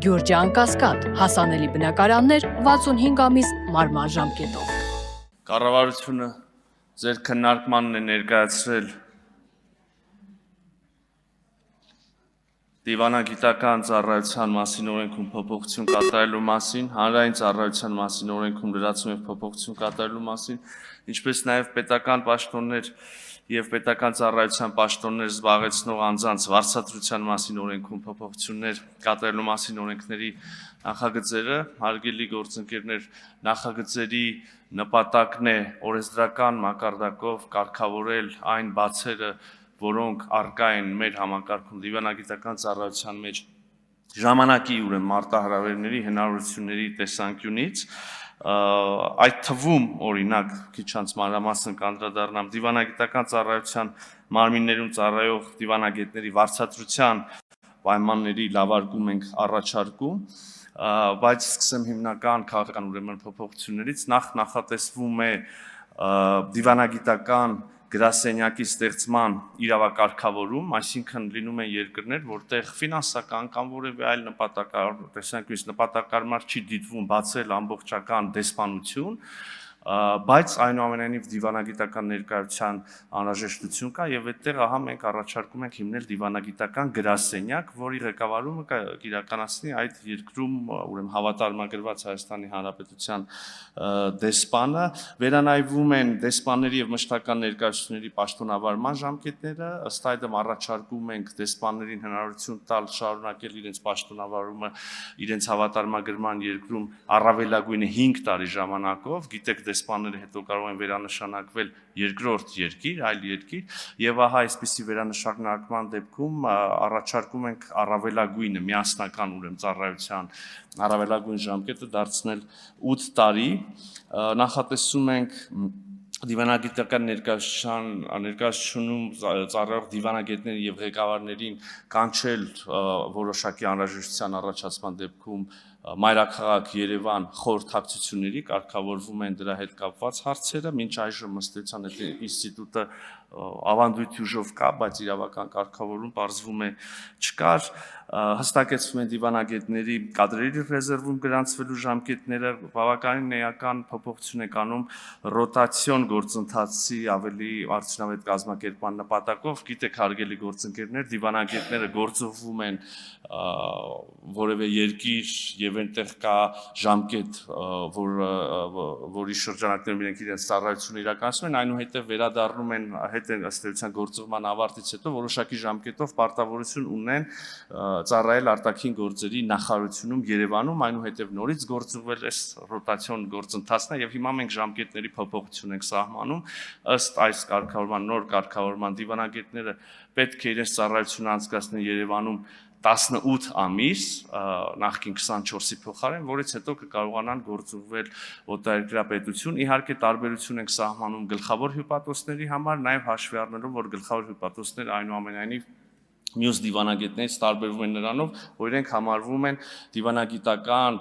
Գյուրջան Կասկադ, հասանելի բնակարաններ 65 ամիս մարման ժամկետով։ Կառավարությունը ձեր քննարկմանն է ներկայացրել Դիվանագիտական ծառայության մասին օրենքում փոփոխություն կատարելու մասին, հանրային ծառայության մասին օրենքում լրացում եւ փոփոխություն կատարելու մասին, ինչպես նաեւ պետական պաշտոններ եւ պետական ծառայության պաշտոններ զբաղեցնող անձանց վարձատրության մասին օրենքում փոփոխություններ կատարելու մասին օրենքների նախագծերը, հարգելի գործընկերներ, նախագծերի նպատակն է օրենսդրական մակարդակով կարգավորել այն բացերը, որոնք առկա են մեր համակարգում դիվանագիտական ծառայության մեջ ժամանակի ուրեմն մարտահրավերների հնարավորությունների տեսանկյունից, այդ թվում օրինակ քիչ անց մանրամասն կանդրադառնամ դիվանագիտական ծառայության մարմիններում ծառայող դիվանագետների վարձատրության պայմանների լավարկում ենք առաջարկում, բայց սկսեմ հիմնական քաղաքական ուրեմն փոփոխություններից, նախատեսվում է դիվանագիտական գրասենյակի ստեղծման իրավակարգավորում, այսինքն լինում են երկրներ, որտեղ ֆինանսական կամ որևէ այլ նպատակարար չի դիտվում բացել ամբողջական դեսպանություն, բայց այնուամենայնիվ դիվանագիտական ներկայության անհրաժեշտություն կա եւ այդտեղ ահա մենք առաջարկում ենք հիմնել դիվանագիտական գրասենյակ, որի ղեկավարումը կիրականացնի այդ երկրում ուրեմն հավատարմագրված Հայաստանի Հանրապետության դեսպանը, վերանայվում են դեսպանների եւ մշտական ներկայացուցիչների պաշտոնավարման ժամկետները, ըստ այդմ առաջարկում ենք դեսպաններին հնարավորություն տալ շարունակել իրենց պաշտոնավարումը իրենց հավատարմագրման երկրում առավելագույնը 5 տարի ժամանակով, գիտեք դեսպանները հետո կարող են վերանշանակվել երկրորդ երկիր, այլ երկիր, եւ ահա այսպիսի վերանշանակման դեպքում առաջարկում ենք առավելագույնը միասնական ուրեմն ծառայության առավելագույն ժամկետը դարձնել 8 տարի, նախատեսում ենք դիվանագիտական ներկայացությունում ծառայող դիվանագետներին եւ ղեկավարներին կանչել որոշակի անհրաժեշտության առաջացման դեպքում մայրաքաղաք Երևան խորհրդակցությունների կարգավորվում են դրա հետ կապված հարցերը, մինչ այժմ ըստ էության այդ ինստիտուտը ավանդույթի ուժով կա, բայց իրավական կարգավորում պարզվում է չկար, հստակեցվում են դիվանագետների կադրերի ռեզերվում գրանցվելու ժամկետները, բավականին էական փոփոխություն է կանում ռոտացիոն գործընթացի ավելի արդյունավետ կազմակերպման նպատակով, գիտեք հարգելի գործընկերներ, դիվանագետները գործողվում են որևէ երկիր եւ այնտեղ կա ժամկետ, որի շրջանակներում իրենք իրենց ծառայությունը իրականացնում են, այնուհետև վերադառնում են ըստ էության գործողման ավարտից հետո որոշակի ժամկետով պարտավորություն ունեն ծառայել արտաքին գործերի նախարարությունում Երևանում, այնուհետև նորից գործողվել այս ռոտացիոն գործընթացն է եւ հիմա մենք ժամկետների փոփոխություն ենք սահմանում ըստ այս կարգավորման նոր կարգավորման դիվանագետները պետք է իրենց ծառայությունը անցկացնեն Երևանում 18 ամիս, նախկին 24-ի փոխարեն, որից հետո կկարողանան գործուղվել օտարերկրյա պետություն, իհարկե տարբերություն ենք սահմանում գլխավոր հյուպատոսների համար, նաև հաշվի առնելով, որ գլխավոր հյուպատոսները այնուամենայնիվ մյուս դիվանագետներից տարբերվում են նրանով, որ իրենք համարվում են դիվանագիտական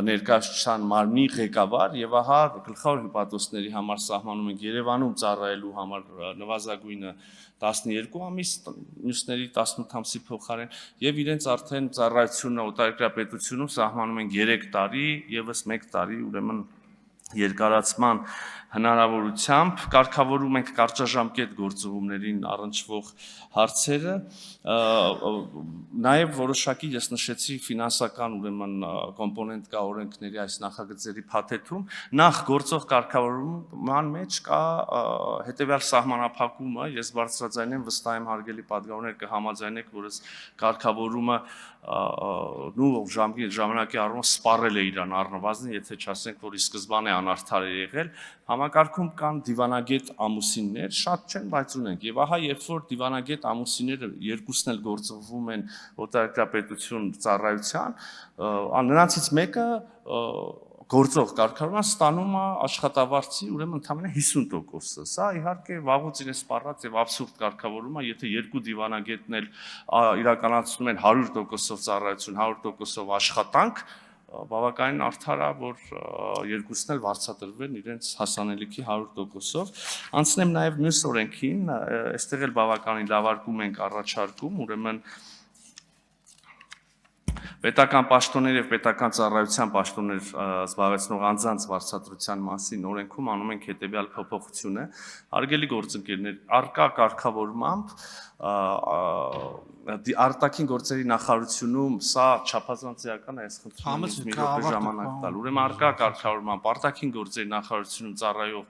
ներկայացության մարմնի ղեկավար եւ ահա գլխավոր հյուպատոսների համար սահմանում ենք Երևանում ծառայելու համար նվազագույնը 12 ամիս, մյուսների 18 ամսի փոխարեն եւ իրենց արդեն ծառայությունը օտարերկրյա պետությունում սահմանում են 3 տարի եւս 1 տարի ուրեմն երկարացման հնարավորությամբ կարգավորում ենք կարճաժամկետ գործողումներին առնչվող հարցերը, նաև որոշակի ես նշեցի ֆինանսական ուրեմն կոմպոնենտ կա օրենքների այս նախագծերի փաթեթում, նախ գործող կարգավորման մեջ կա հետևյալ սահմանափակումը, ես բարձրաձայն եմ վստահ եմ հարգելի պատգամավորներ կհամաձայնեք, որ այս կարգավորումը ժամանակի առումով սպառել է իրան առնվազն, եթե չասենք, որ ի սկզբանե անարդար է եղել, համակարգում կան դիվանագետ ամուսիններ, շատ չեն, բայց ունենք, եւ ահա երբ որ դիվանագետ ամուսինները երկուսն էլ գործողվում են օտարերկրյա պետություն ծառայության, նրանցից մեկը գործող կարգավորման ստանում է աշխատավարձի ուրեմն ընդամենը 50%-ը։ Սա իհարկե վաղուց իրեն սպառած եւ աբսուրդ կարգավորում է, եթե երկու դիվանագետն էլ իրականացնում են 100%-ով ծառայություն, 100%-ով աշխատանք, բավականին արդար է, որ երկուսն էլ վարձատրվեն իրենց հասանելիքի 100%-ով։ Անցնեմ նաեւ մյուս օրենքին, այստեղ էլ բավականին լավարկում ենք առաջարկում, ուրեմն Պետական պաշտոններ եւ պետական ծառայության պաշտոններ զբաղեցնող անձանց վարձատրության մասին օրենքում անում ենք հետեւյալ փոփոխությունը։ Հարգելի գործընկերներ, արկա կարգավորմամբ արտաքին գործերի նախարարությունում սա չափազանցական է, այս խնդրում եմ մի րոպե ժամանակ տալ։ Ուրեմն արկա կարգավորմամբ արտաքին գործերի նախարարությունում ծառայող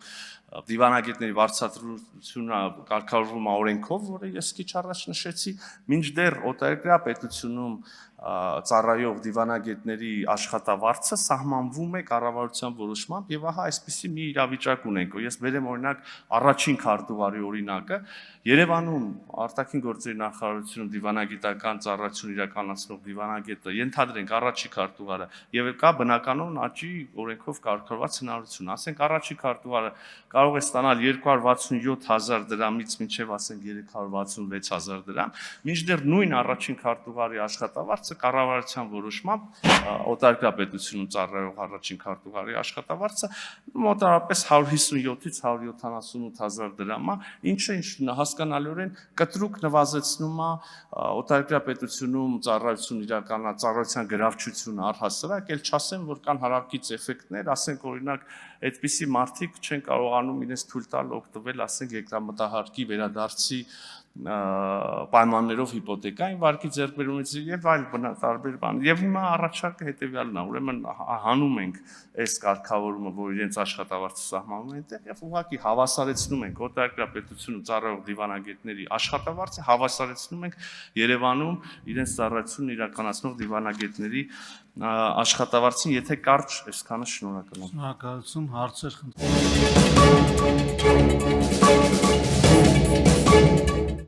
դիվանագետների վարձատրությունը կարգավորվում է օրենքով, որը ես քիչ առաջ նշեցի, մինչդեռ օտարերկրյա պետությունում ծառայող դիվանագետների աշխատավարձը սահմանվում է կառավարության որոշմամբ եւ ահա այսպիսի մի իրավիճակ ունենք։ Ես բերեմ օրինակ առաջին քարտուղարի օրինակը, Երևանում արտաքին գործերի նախարարությունում դիվանագիտական ծառայություն իրականացնող դիվանագետը ենթադրենք առաջի քարտուղարը եւ կա բնականon աճի օրենքով կարգավորված հնարավորություն, ասենք առաջի քարտուղարը կարող է ստանալ 267,000 դրամից մինչև ասենք 366,000 դրամ, մինչդեռ նույն առաջին քարտուղարի աշխատավարձը կառավարության որոշմամբ օտարերկրյա պետությունում ծառայող առաջին քարտուղարի աշխատավարձը մոտավորապես 157-ից 178,000 դրամ է, ինչը հասկանալիորեն կտրուկ նվազեցնում է օտարերկրյա պետությունում ծառայության գրավչությունը առհասարակ, ել չասեմ, որ կան հարակից էֆեկտներ, ասենք օրինակ այդպիսի մարդիկ չեն կարողանում իրենց թույլ տալ օգտվել, ասենք երկրամտահարկի վերադարձի պայմաններով հիպոթեկային վարկի ձեռքբերումից եւ այլ տարբեր բաներ։ Եվ հիմա առաջարկը հետեւյալն է, ուրեմն հանում ենք այս կարգավորումը, որ իրենց աշխատավարձը սահմանում են այդտեղ եւ ուղղակի հավասարեցնում ենք օտարերկրյա պետությունում ծառայող դիվանագետների աշխատավարձը, հավասարեցնում ենք Երևանում իրենց ծառայությունն իրականացնող դիվանագետների աշխատավարձին, եթե կարճ այսքանը շնորհակալ եմ։ Շնորհակալություն, հարցեր խնդրեմ։